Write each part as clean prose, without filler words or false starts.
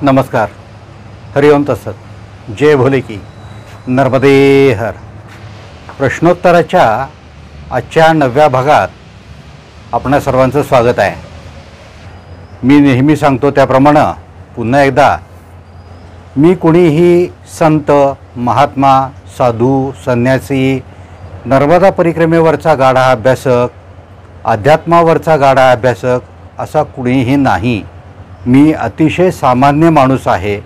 नमस्कार, हरिओम तत्सत, जय भोले की नर्मदे हर. प्रश्नोत्तराच्या आजच्या 9व्या भागात आपणा सर्वांचं स्वागत आहे. मी नेहमी सांगतो त्याप्रमाणे पुन्हा एकदा मी कुणीही संत, महात्मा, साधू, संन्यासी, नर्मदा परिक्रमेवरचा गाढा अभ्यासक, अध्यात्मावरचा गाढा अभ्यासक असा कुणीही नाही. मी अतिशय सामान्य माणूस आहे.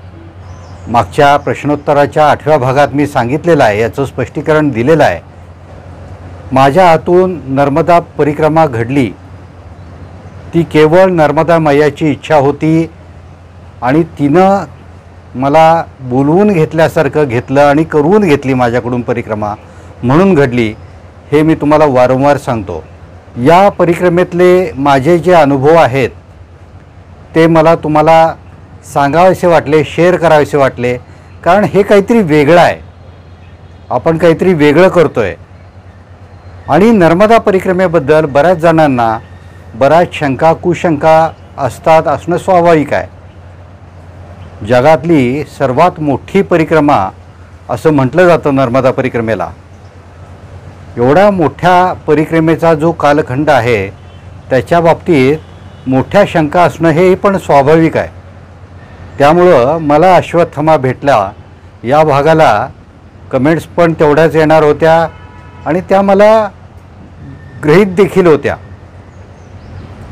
मागच्या प्रश्नोत्तराच्या 8व्या भागात मी सांगितलेलं आहे, याचं स्पष्टीकरण दिलेलं आहे. माझ्या हातून नर्मदा परिक्रमा घडली ती केवळ नर्मदा मैयाची इच्छा होती आणि तिनं मला बोलवून घेतल्यासारखं घेतलं आणि करून घेतली माझ्याकडून परिक्रमा, म्हणून घडली. हे मी तुम्हाला वारंवार सांगतो. या परिक्रमेतले माझे जे अनुभव आहेत ते मला तुम्हाला सांगावेसे वाटले, शेअर करावेसे वाटले, कारण हे काहीतरी वेगळं आहे. आपण काहीतरी वेगळं करतो आहे. आणि नर्मदा परिक्रमेबद्दल बऱ्याच जणांना बऱ्याच शंका कुशंका असतात, असणं स्वाभाविक आहे. जगातली सर्वात मोठी परिक्रमा असं म्हटलं जातं नर्मदा परिक्रमेला. एवढ्या मोठ्या परिक्रमेचा जो कालखंड आहे त्याच्या बाबतीत मोठ्या शंका असणं हे पण स्वाभाविक आहे. त्यामुळं मला अश्वत्थामा भेटला या भागाला कमेंट्स पण तेवढ्याच येणार होत्या आणि त्या मला गृहीत देखील होत्या,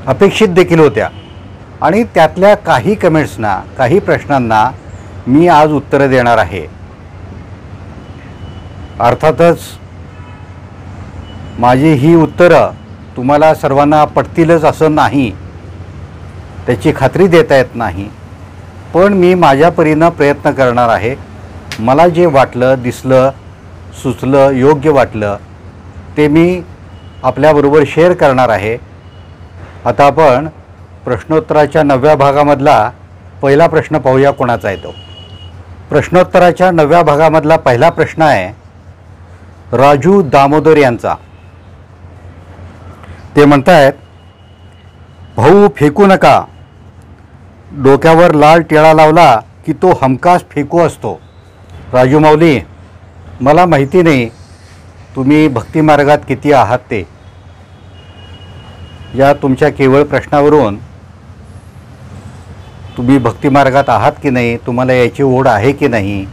अपेक्षित देखील होत्या. आणि त्यातल्या काही कमेंट्सना, काही प्रश्नांना मी आज उत्तरं देणार आहे. अर्थातच माझी ही उत्तरं तुम्हाला सर्वांना पटतीलच असं नाही, त्याची खात्री देता येत नाही. पण मी माझ्या परीनं प्रयत्न करणार आहे. मला जे वाटलं, दिसलं, सुचलं, योग्य वाटलं ते मी आपल्याबरोबर शेअर करणार आहे. आता आपण प्रश्नोत्तराच्या 9व्या भागामधला पहिला प्रश्न पाहूया कोणाचा आहे तो. प्रश्नोत्तराच्या 9व्या भागामधला पहिला प्रश्न आहे राजू दामोदर यांचा. ते म्हणतायत, भाऊ फेकू नका, डोक्यावर लाल टिळा लावला की तो हमखास फेकू असतो. राजू माऊली, मला माहिती नाही तुम्ही भक्तिमार्गात किती आहात ते. या तुमच्या केवळ प्रश्नावरून तुम्ही भक्तिमार्गात आहात की नाही, तुम्हाला याची ओढ आहे की नाही,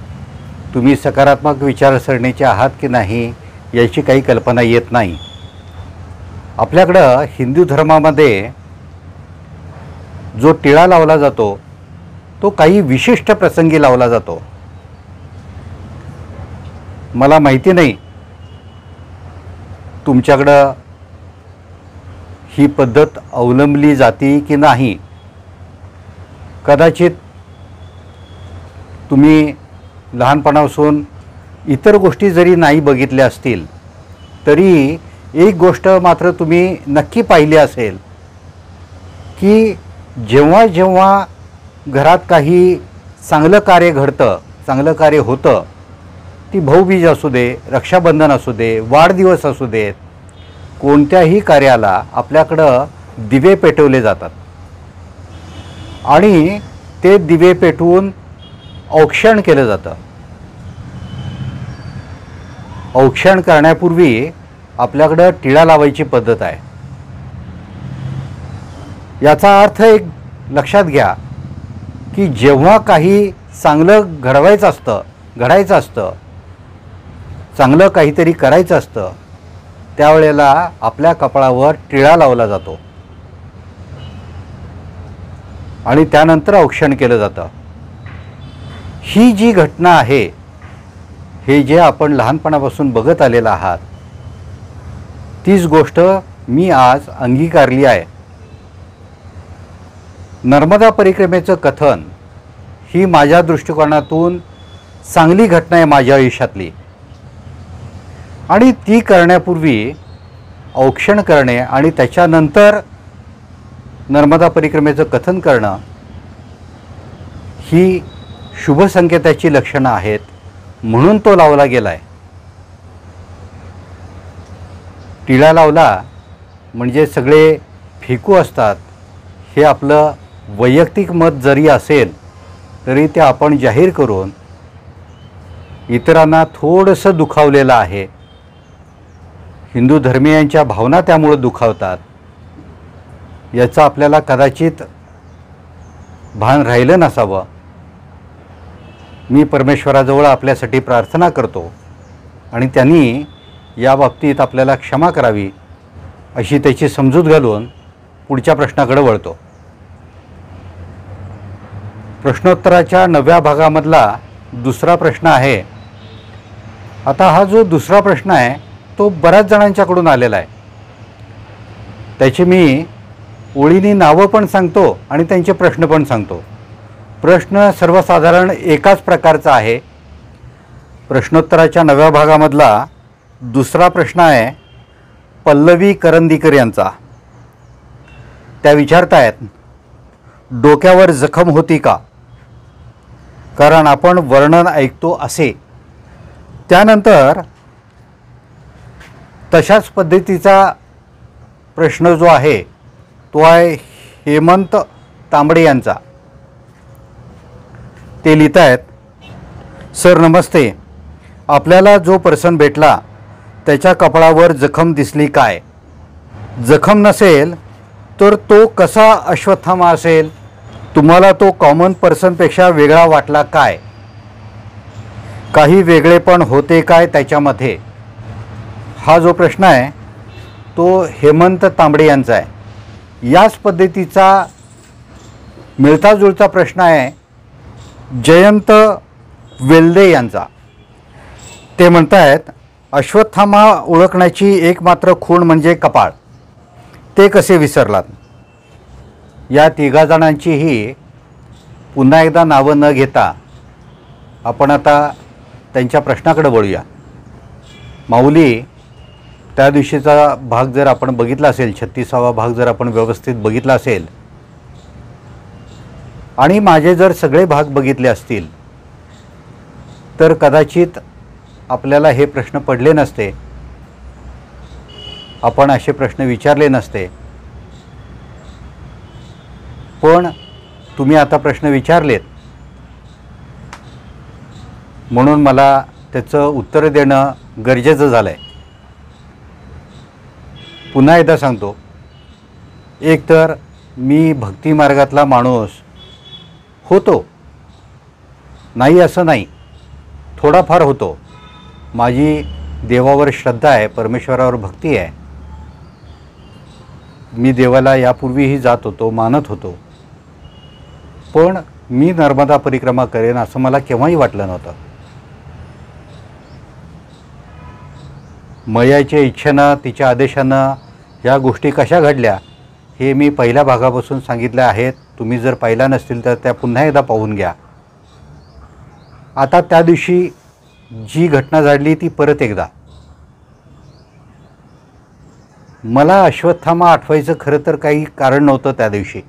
तुम्ही सकारात्मक विचारसरणीचे आहात की नाही याची काही कल्पना येत नाही. आपल्याकडं हिंदू धर्मामध्ये जो टिळा लावला जातो तो काही विशिष्ट प्रसंगी लावला जातो. मला माहिती नाही तुमच्याकडं ही पद्धत अवलंबली जाते की नाही. कदाचित तुम्ही लहानपणापासून इतर गोष्टी जरी नाही बघितल्या असतील तरी एक गोष्ट मात्र तुम्ही नक्की पाहिली असेल की जेव्हा जेव्हा घरात काही चांगलं कार्य घडतं, चांगलं कार्य होतं, ती भाऊबीज असू दे, रक्षाबंधन असू दे, वाढदिवस असू देत, कोणत्याही कार्याला आपल्याकडं दिवे पेटवले जातात आणि ते दिवे पेटवून औक्षण केलं जातं. औक्षण करण्यापूर्वी आपल्याकडं टिळा लावायची पद्धत आहे. याचा अर्थ एक लक्षात घ्या की जेव्हा काही चांगलं घडवायचं असतं, चांगलं काहीतरी करायचं असतं, त्यावेळेला आपल्या कपाळावर टिळा लावला जातो आणि त्यानंतर औक्षण केलं जातं. ही जी घटना आहे, हे जे आपण लहानपणापासून बघत आलेलं आहात, तीच गोष्ट मी आज अंगीकारली आहे. नर्मदा परिक्रमेचं कथन ही माझ्या दृष्टिकोनातून चांगली घटना आहे माझ्या आयुष्यातली. आणि ती करण्यापूर्वी औक्षण करणे आणि त्याच्यानंतर नर्मदा परिक्रमेचं कथन करणं ही शुभ संकेताची लक्षणं आहेत, म्हणून तो लावला गेला आहे. टिळा लावला म्हणजे सगळे फेकू असतात हे आपलं वैयक्तिक मत जरी असेल तरी ते आपण जाहीर करून इतरांना थोडंसं दुखावलेलं आहे. हिंदू धर्मीयांच्या भावना त्यामुळे दुखावतात याचं आपल्याला कदाचित भान राहिलं नसावं. मी परमेश्वराजवळ आपल्यासाठी प्रार्थना करतो आणि त्यांनी या बाबतीत आपल्याला क्षमा करावी अशी त्याची समजूत घालून पुढच्या प्रश्नाकडे वळतो. प्रश्नोत्तराच्या 9व्या भागामधला दुसरा प्रश्न आहे. आता हा जो दुसरा प्रश्न आहे तो बऱ्याच जणांच्याकडून आलेला आहे. त्याची मी ओळीनी नावं पण सांगतो आणि त्यांचे प्रश्न पण सांगतो. प्रश्न सर्वसाधारण एकाच प्रकारचा आहे. प्रश्नोत्तराच्या 9व्या भागामधला दुसरा प्रश्न आहे पल्लवी करंदीकर यांचा. त्या विचारतायत, डोक्यावर जखम होती का? कारण आपण वर्णन ऐकतो असे. त्यानंतर तशाच पद्धतीचा प्रश्न जो आहे तो आहे हेमंत तांबडे यांचा. ते लिहित आहेत, सर नमस्ते. आपल्याला जो पर्सन भेटला त्याच्या कपाळावर जखम दिसली काय? जखम नसेल तर तो कसा अश्वत्थामा असेल? तुम्हाला तो कॉमन पर्सनपेक्षा वेगळा वाटला काय? काही वेगळेपण होते काय त्याच्यामध्ये? हा जो प्रश्न आहे तो हेमंत तांबडे यांचा आहे. याच पद्धतीचा मिळता जुळता प्रश्न आहे जयंत वेल्दे यांचा. ते म्हणतायत, अश्वत्थामा ओळखण्याची एकमात्र खूण म्हणजे कपाळ, ते कसे विसरलात? या तिघा जणांचीही पुन्हा एकदा नावं न घेता आपण आता त्यांच्या प्रश्नाकडे वळूया. माऊली, त्या दिवशीचा भाग जर आपण बघितला असेल, 36वा भाग जर आपण व्यवस्थित बघितला असेल आणि माझे जर सगळे भाग बघितले असतील तर कदाचित आपल्याला हे प्रश्न पडले नसते, आपण असे प्रश्न विचारले नसते. पण तुम्ही आता प्रश्न विचारलेत म्हणून मला त्याचं उत्तर देणं गरजेचं झालं आहे. पुन्हा एकदा सांगतो, एकतर मी भक्ती मार्गातला माणूस होतो, नाही असं नाही, थोडाफार होतो. माझी देवावर श्रद्धा आहे, परमेश्वरावर भक्ती आहे. मी देवाला यापूर्वीही जात होतो, मानत होतो. पण मी नर्मदा परिक्रमा करेन असं मला केव्हाही वाटलं नव्हतं. मयाच्या इच्छेनं, तिच्या आदेशानं ह्या गोष्टी कशा घडल्या हे मी पहिल्या भागापासून सांगितल्या आहेत. तुम्ही जर पाहिला नसतील तर त्या पुन्हा एकदा पाहून घ्या. आता त्या दिवशी जी घटना घडली ती परत एकदा. मला अश्वत्थामा आठवायचं खरं तर काही कारण नव्हतं त्या दिवशी,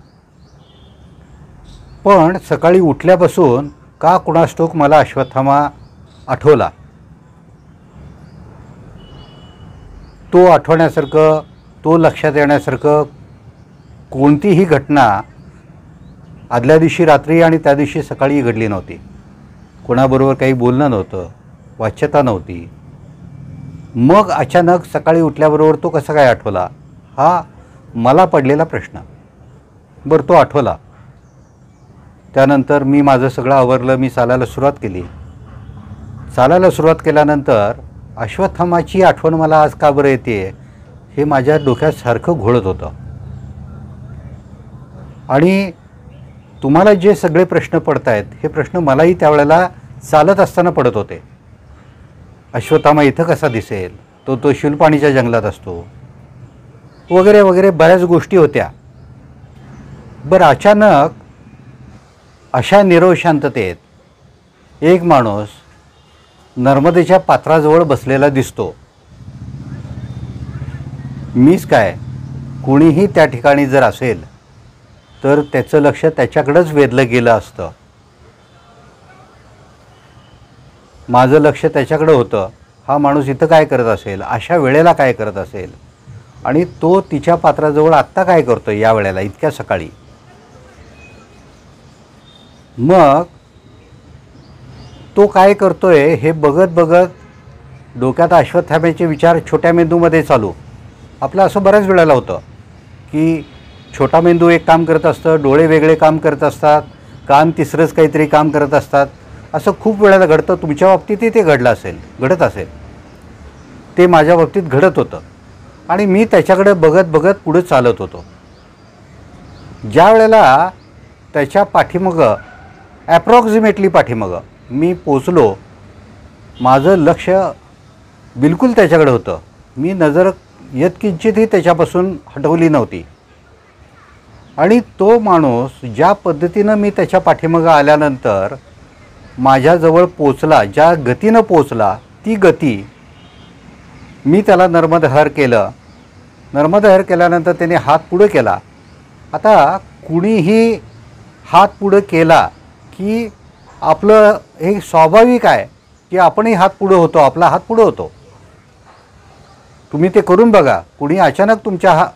पण सकाळी उठल्यापासून का कुणास ठाऊक मला अश्वत्थामा आठवला. तो आठवण्यासारखं, तो लक्षात येण्यासारखं कोणतीही घटना आदल्या दिवशी रात्री आणि त्या दिवशी सकाळी घडली नव्हती. कोणाबरोबर काही बोलणं नव्हतं, वाच्यता नव्हती. मग अचानक सकाळी उठल्याबरोबर तो कसा काय आठवला, हा मला पडलेला प्रश्न. बरं, तो आठवला. त्यानंतर मी माझं सगळं आवरलं, मी चालायला सुरुवात केली. चालायला सुरुवात केल्यानंतर अश्वत्थामाची आठवण मला आज का बरं येते हे माझ्या डोक्यात सारखं घोळत होतं. आणि तुम्हाला जे सगळे प्रश्न पडत आहेत हे प्रश्न मलाही त्यावेळेला चालत असताना पडत होते. अश्वत्थामा इथं कसा दिसेल, तो शूलपाणीच्या जंगलात असतो, वगैरे वगैरे बऱ्याच गोष्टी होत्या. बरं, अचानक अशा नीरव शांततेत एक माणूस नर्मदेच्या पात्राजवळ बसलेला दिसतो. मीच काय, कुणीही त्या ठिकाणी जर असेल तर त्याचं लक्ष त्याच्याकडेच वेधलं गेलं असतं. माझं लक्ष त्याच्याकडे होतं, हा माणूस इथं काय करत असेल, अशा वेळेला काय करत असेल, आणि तो तिच्या पात्राजवळ आत्ता काय करतो या वेळेला इतक्या सकाळी. मग तो काय करतोय हे बघत बघत डोक्यात अश्वत्थाम्याचे विचार छोट्या मेंदूमध्ये चालू. आपलं असं बऱ्याच वेळेला होतं की छोटा मेंदू एक काम करत असतं, डोळे वेगळे काम करत असतात, कान तिसरंच काहीतरी काम करत असतात. असं खूप वेळेला घडतं. तुमच्या बाबतीतही ते घडलं असेल, घडत असेल. ते माझ्या बाबतीत घडत होतं आणि मी त्याच्याकडे बघत बघत पुढे चालत होतो. ज्या वेळेला त्याच्या पाठीमागं ॲप्रॉक्सिमेटली पाठीमागं मी पोचलो, माझं लक्ष बिलकुल त्याच्याकडे होतं. मी नजर यत्किंचितही त्याच्यापासून हटवली नव्हती. आणि तो माणूस ज्या पद्धतीनं मी त्याच्या पाठीमागं आल्यानंतर माझ्याजवळ पोचला, ज्या गतीनं पोचला, ती गती मी त्याला नर्मदहर केलं. नर्मदहर केल्यानंतर त्याने हात पुढे केला. आता कुणीही हात पुढे केला की आपलं हे स्वाभाविक आहे की आपणही हात पुढे होतो, आपला हात पुढे होतो. तुम्ही ते करून बघा. कुणी अचानक तुमच्या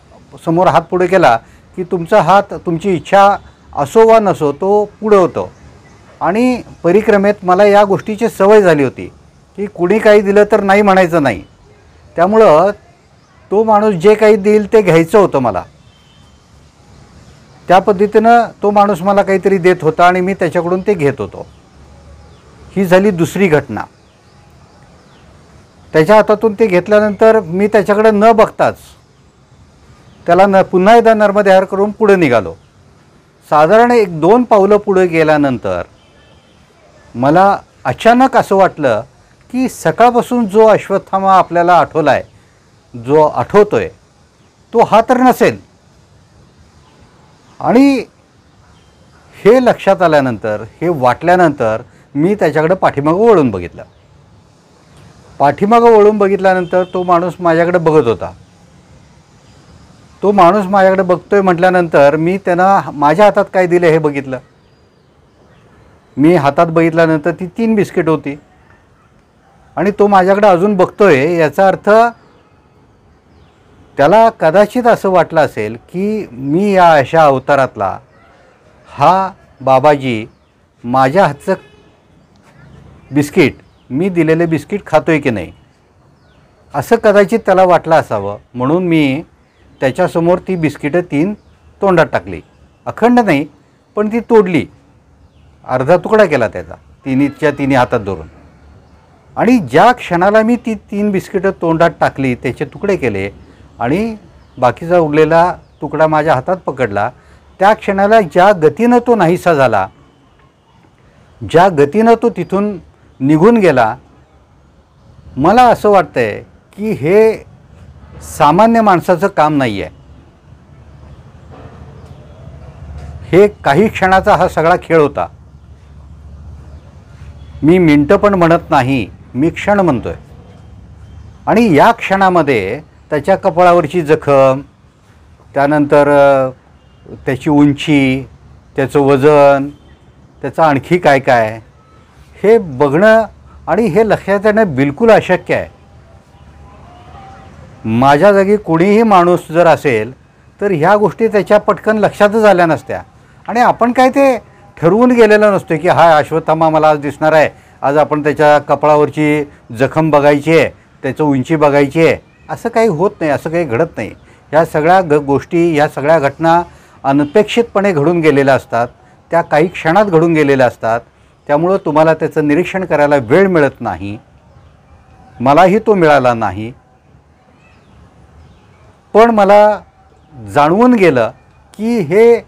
समोर हात पुढे केला की तुमचा हात, तुमची इच्छा असो वा नसो, तो पुढे होतो. आणि परिक्रमेत मला या गोष्टीची सवय झाली होती की कुणी काही दिलं तर नाही म्हणायचं नाही. त्यामुळं तो माणूस जे काही देईल ते घ्यायचं होतं मला. त्या पद्धतीनं तो माणूस मला काहीतरी देत होता आणि मी त्याच्याकडून ते घेत होतो. ही झाली दुसरी घटना. त्याच्या हातातून ते घेतल्यानंतर मी त्याच्याकडे न बघताच त्याला पुन्हा एकदा नर्मदहर करून पुढे निघालो. साधारण 1-2 पावलं पुढे गेल्यानंतर मला अचानक असं वाटलं की सकाळपासून जो अश्वत्थामा आपल्याला आठवला आहे, जो आठवतोय, तो हा तर नसेल. आणि हे लक्षात आल्यानंतर, हे वाटल्यानंतर मी त्याच्याकडे पाठीमागं वळून बघितलं. पाठीमागं वळून बघितल्यानंतर तो माणूस माझ्याकडे बघत होता. तो माणूस माझ्याकडे बघतोय म्हटल्यानंतर मी त्यांना माझ्या हातात काय दिलं हे बघितलं. मी हातात बघितल्यानंतर ती 3 बिस्किट होती आणि तो माझ्याकडे अजून बघतोय. याचा अर्थ त्याला कदाचित असं वाटलं असेल की मी या अशा अवतारातला हा बाबाजी माझ्या हातचं बिस्किट, मी दिलेले बिस्किट खातोय की नाही, असं कदाचित त्याला वाटलं असावं. म्हणून मी त्याच्यासमोर ती बिस्किटं 3 तोंडात टाकली. अखंड नाही, पण ती तोडली, अर्धा तुकडा केला त्याचा, तिन्ही हातात धरून. आणि ज्या क्षणाला मी ती 3 बिस्किटं तोंडात टाकली, त्याचे तुकडे केले आणि बाकीचा उरलेला तुकडा माझ्या हातात पकडला, त्या क्षणाला ज्या गतीनं तो नाहीसा झाला, ज्या गतीनं तो तिथून निघून गेला, मला असं वाटतंय की हे सामान्य माणसाचं काम नाही आहे. हे काही क्षणाचा हा सगळा खेळ होता. मी मिनटं पण म्हणत नाही, मी क्षण म्हणतोय. आणि या क्षणामध्ये त्याच्या कपाळावरची जखम, त्यानंतर त्याची उंची, त्याचं वजन, त्याचं आणखी काय काय, हे बघणं आणि हे लक्षात येणं बिलकुल अशक्य आहे. माझ्या जागी कोणीही माणूस जर असेल तर ह्या गोष्टी त्याच्या पटकन लक्षातच आल्या नसत्या. आणि आपण काय ते ठरवून गेलेलं नसतो की हा अश्वत्थामा मला आज दिसणार आहे, आज आपण त्याच्या कपाळावरची जखम बघायची आहे, त्याचं उंची बघायची आहे. असं काही होत नाही, असं काही घडत नाही. ह्या सगळ्या गोष्टी, ह्या सगळ्या घटना अनपेक्षितपणे घडून गेलेल्या असतात, त्या काही क्षणात घडून गेलेल्या असतात. त्यामुळं तुम्हाला त्याचं निरीक्षण करायला वेळ मिळत नाही. मलाही तो मिळाला नाही. पण मला जाणवून गेलं की हे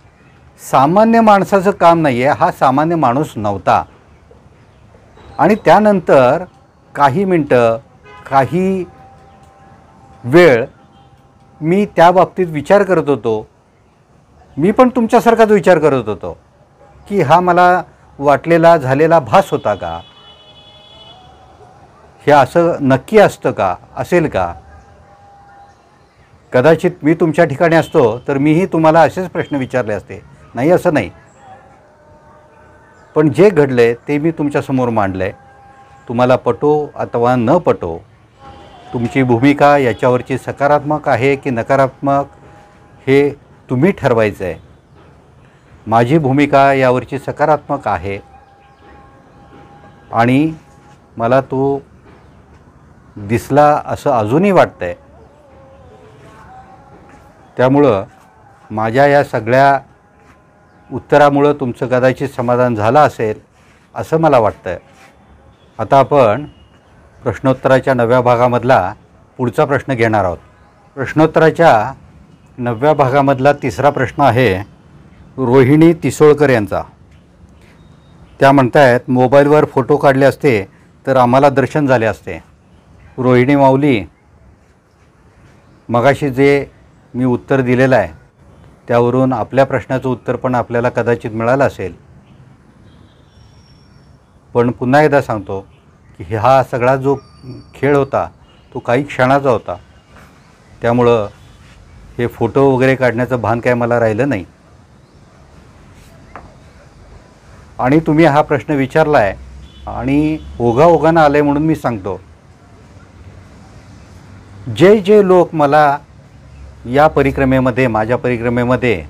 सामान्य माणसाचं काम नाही आहे, हा सामान्य माणूस नव्हता. आणि त्यानंतर काही मिनटं, काही वेळ मी त्या बाबतीत विचार करत होतो. मी पण तुमच्यासारखाच विचार करत होतो की हा मला वाटलेला झालेला भास होता का, हे असं नक्की असतं का, असेल का. कदाचित मी तुमच्या ठिकाणी असतो तर मीही तुम्हाला असेच प्रश्न विचारले असते, नाही असं नाही. पण जे घडले ते मी तुमच्यासमोर मांडलं आहे. तुम्हाला पटो अथवा न पटो, तुमची भूमिका याच्यावरची सकारात्मक आहे की नकारात्मक हे तुम्ही ठरवायचं आहे. माझी भूमिका यावरची सकारात्मक आहे आणि मला तो दिसला असं अजूनही वाटतं आहे. त्यामुळं माझ्या या सगळ्या उत्तरामुळं तुमचं कदाचित समाधान झालं असेल असं मला वाटतं आहे. आता आपण प्रश्नोत्तराच्या 9व्या भागामधला पुढचा प्रश्न घेणार आहोत. प्रश्नोत्तराच्या 9व्या भागामधला तिसरा प्रश्न आहे रोहिणी तिसोळकर यांचा. त्या म्हणतायत, मोबाईलवर फोटो काढले असते तर आम्हाला दर्शन झाले असते. रोहिणी माऊली, मगाशी जे मी उत्तर दिलेलं आहे त्यावरून आपल्या प्रश्नाचं उत्तर पण आपल्याला कदाचित मिळालं असेल. पण पुन्हा एकदा सांगतो की हा सगळा जो खेळ होता तो काही क्षणाचा होता. त्यामुळं हे फोटो वगैरे काढण्याचं भान काय मला राहिलं नाही. आणि तुम्ही हा प्रश्न विचारला आहे आणि ओघाओघानं आलं आहे म्हणून मी सांगतो, जे जे लोक मला या परिक्रमेमध्ये, माझ्या परिक्रमेमध्ये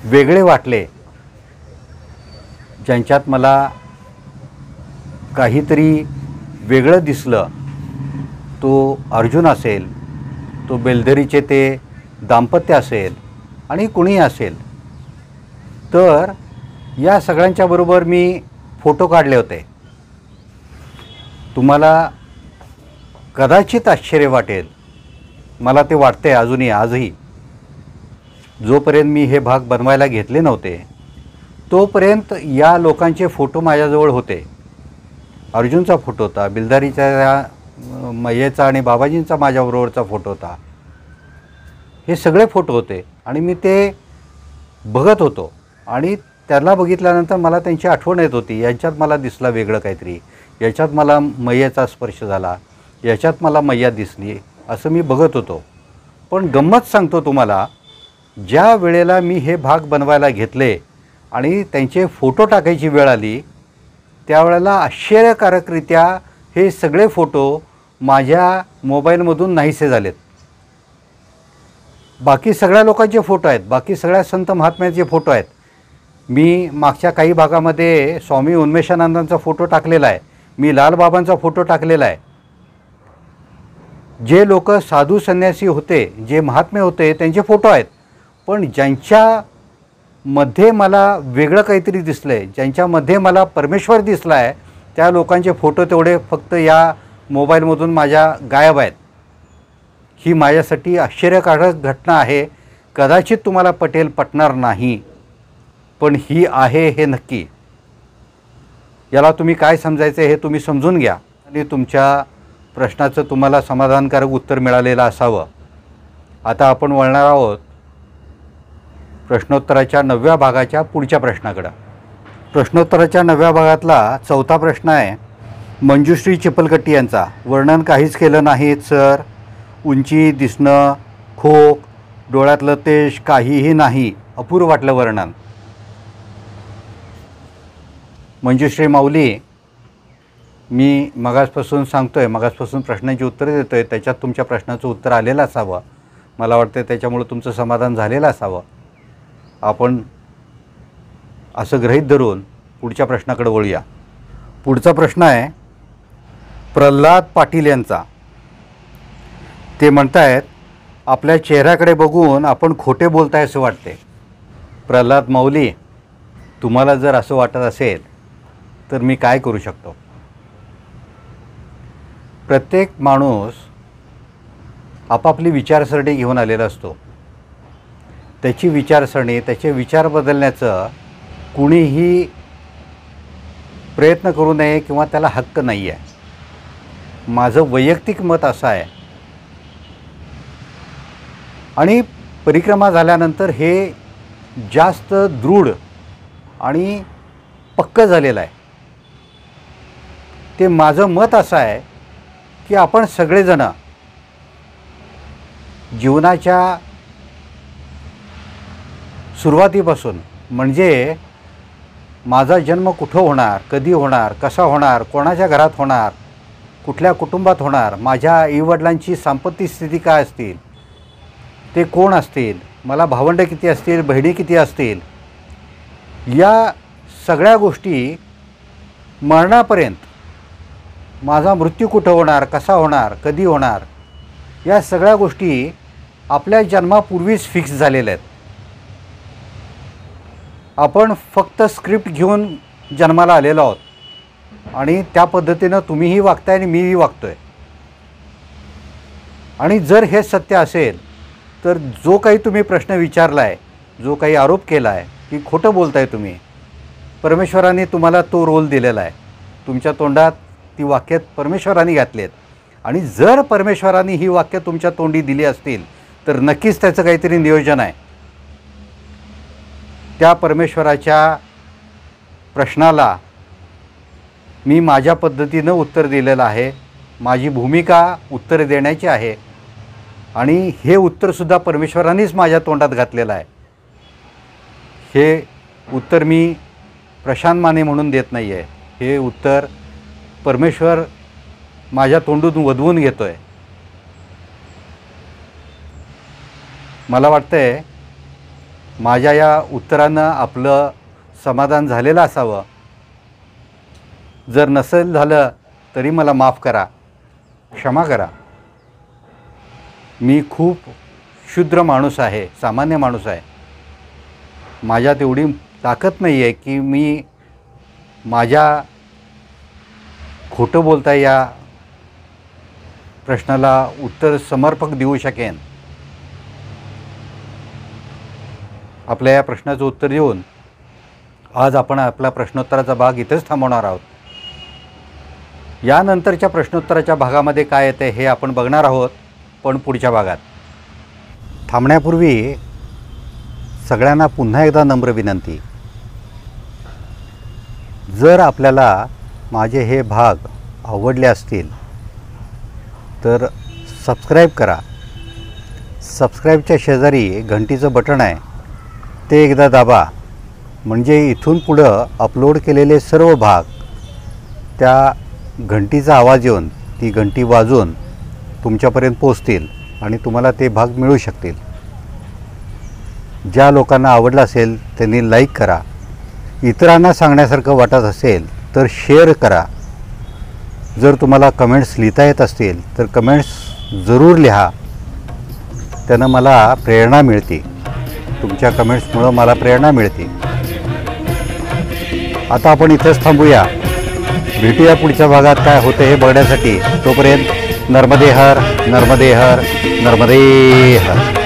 वेगळे वाटले, ज्यांच्यात मला काहीतरी वेगळं दिसलं, तो अर्जुन असेल, तो बेलदरीचे ते दाम्पत्य असेल आणि कुणीही असेल, तर या सगळ्यांच्या बरोबर मी फोटो काढले होते. तुम्हाला कदाचित आश्चर्य वाटेल, मला ते वाटते अजूनही, आजही. जोपर्यंत मी हे भाग बनवायला घेतले नव्हते तोपर्यंत या लोकांचे फोटो माझ्याजवळ होते. अर्जुनचा फोटो होता, बिलदारीच्या मय्येचा आणि बाबाजींचा माझ्याबरोबरचा फोटो होता. हे सगळे फोटो होते आणि मी ते बघत होतो आणि त्याला बघितल्यानंतर मला त्यांची आठवण येत होती. यांच्यात मला दिसला वेगळं काहीतरी, याच्यात मला मय्येचा स्पर्श झाला, याच्यात मला मय्या दिसली, असं मी बघत होतो. पण गंमत सांगतो तुम्हाला, ज्या वेळेला मी हे भाग बनवायला घेतले आणि त्यांचे फोटो टाकायची वेळ आली त्यावेळेला आश्चर्यकारकरित्या हे सगळे फोटो माझ्या मोबाईलमधून नाहीसे झालेत. बाकी सगळ्या लोकांचे फोटो आहेत, बाकी सगळ्या संत महात्म्यांचे फोटो आहेत. मी मागच्या काही भागामध्ये स्वामी उन्मेषानंदांचा फोटो टाकलेला आहे, मी लालबाबांचा फोटो टाकलेला आहे. जे लोक साधू संन्यासी होते, जे महात्मे होते, त्यांचे फोटो आहेत. पण ज्यांच्यामध्ये मला वेगळं काहीतरी दिसलं आहे, ज्यांच्यामध्ये मला परमेश्वर दिसला आहे, त्या लोकांचे फोटो तेवढे फक्त या मोबाईलमधून माझ्या गायब आहेत. ही माझ्यासाठी आश्चर्यकारक घटना आहे. कदाचित तुम्हाला पटणार नाही, पण ही आहे हे नक्की. याला तुम्ही काय समजायचं हे तुम्ही समजून घ्या आणि तुमच्या प्रश्नाचं तुम्हाला समाधानकारक उत्तर मिळालेलं असावं. आता आपण वळणार आहोत प्रश्नोत्तराच्या 9व्या भागाच्या पुढच्या प्रश्नाकडं. प्रश्नोत्तराच्या 9व्या भागातला चौथा प्रश्न आहे मंजुश्री चिपलकट्टी यांचा. वर्णन काहीच केलं नाहीत सर. उंची, दिसणं, खोक, डोळ्यातलं तेज काहीही नाही. अपूर्व वाटलं वर्णन. मंजुश्री माऊली, मी मगासपासून सांगतोय, मगासपासून प्रश्नांची उत्तरं देतो आहे, त्याच्यात तुमच्या प्रश्नाचं उत्तर आलेलं असावं. मला वाटतं त्याच्यामुळे तुमचं समाधान झालेलं असावं. आपण असं गृहीत धरून पुढच्या प्रश्नाकडे वळूया. पुढचा प्रश्न आहे प्रल्हाद पाटील यांचा. ते म्हणतायत, आपल्या चेहऱ्याकडे बघून आपण खोटे बोलताय असं वाटते. प्रल्हाद माऊली, तुम्हाला जर असं वाटत असेल तर मी काय करू शकतो? प्रत्येक माणूस आपापली विचारसरणी घेऊन आलेला असतो. त्याची विचारसरणी, त्याचे विचार बदलण्याचं कुणीही प्रयत्न करू नये किंवा त्याला हक्क नाही आहे. माझं वैयक्तिक मत असं आहे आणि परिक्रमा झाल्यानंतर हे जास्त दृढ आणि पक्कं झालेलं आहे. ते माझं मत असं आहे की आपण सगळेजण जीवनाच्या सुरुवातीपासून, म्हणजे माझा जन्म कुठं होणार, कधी होणार, कसा होणार, कोणाच्या घरात होणार, कुठल्या कुटुंबात होणार, माझ्या आईवडिलांची संपत्ती स्थिती काय असतील, ते कोण असतील, मला भावंडं किती असतील, बहिणी किती असतील, या सगळ्या गोष्टी, मरणापर्यंत माझा मृत्यू कुठं होणार, कसा होणार, कधी होणार, या सगळ्या गोष्टी आपल्या जन्मापूर्वीच फिक्स झालेल्या आहेत. आपण फक्त स्क्रिप्ट घेऊन जन्माला आलेलो आहोत आणि त्या पद्धतीनं तुम्हीही वागताय आणि मीही वागतोय. आणि जर हे सत्य असेल तर जो काही तुम्ही प्रश्न विचारला आहे, जो काही आरोप केला आहे की खोटं बोलताय तुम्ही, परमेश्वराने तुम्हाला तो रोल दिलेला आहे. तुमच्या तोंडात ती वाक्य परमेश्वराने घातली आहेत. आणि जर परमेश्वराने ही वाक्य तुमच्या तोंडी दिली असतील तर नक्कीच त्याचं काहीतरी नियोजन आहे. त्या परमेश्वराच्या प्रश्नाला मी माझ्या पद्धतीनं उत्तर दिलेलं आहे. माझी भूमिका उत्तर देण्याची आहे आणि हे उत्तरसुद्धा परमेश्वरानेच माझ्या तोंडात घातलेलं आहे. हे उत्तर मी प्रशांत माने म्हणून देत नाही आहे. हे उत्तर परमेश्वर माझ्या तोंडून वदवून घेतो आहे. मला वाटतं आहे माझ्या या उत्तरानं आपलं समाधान झालेलं असावं. जर नसेल झालं तरी मला माफ करा, क्षमा करा. मी खूप क्षुद्र माणूस आहे, सामान्य माणूस आहे. माझ्यात एवढी ताकद नाही आहे की मी माझ्या खोटं बोलता या प्रश्नाला उत्तर समर्पक देऊ शकेन. आपल्या या प्रश्नाचं उत्तर देऊन आज आपण आपला प्रश्नोत्तराचा भाग इथेच थांबवणार आहोत. यानंतरच्या प्रश्नोत्तराच्या भागामध्ये काय येते हे आपण बघणार आहोत, पण पुढच्या भागात. थांबण्यापूर्वी सगळ्यांना पुन्हा एकदा नम्र विनंती, जर आपल्याला माझे हे भाग आवडले असतील तर सबस्क्राईब करा. सबस्क्राईबच्या शेजारी घंटीचं बटन आहे, ते एकदा दाबा. म्हणजे इथून पुढं अपलोड केलेले सर्व भाग त्या घंटीचा आवाज येऊन, ती घंटी वाजून तुमच्यापर्यंत पोहोचतील आणि तुम्हाला ते भाग मिळू शकतील. ज्या लोकांना आवडलं असेल त्यांनी लाईक करा. इतरांना सांगण्यासारखं वाटत असेल तर शेअर करा. जर तुम्हाला कमेंट्स लिहिता येत असतील तर कमेंट्स जरूर लिहा. त्यानं मला प्रेरणा मिळते. तुमच्या कमेंट्समुळं मला प्रेरणा मिळते. आता आपण इथेच थांबूया. भेटूया पुढच्या भागात काय होतं हे बघण्यासाठी. तोपर्यंत नर्मदे हर, नर्मदे हर, नर्मदे हर.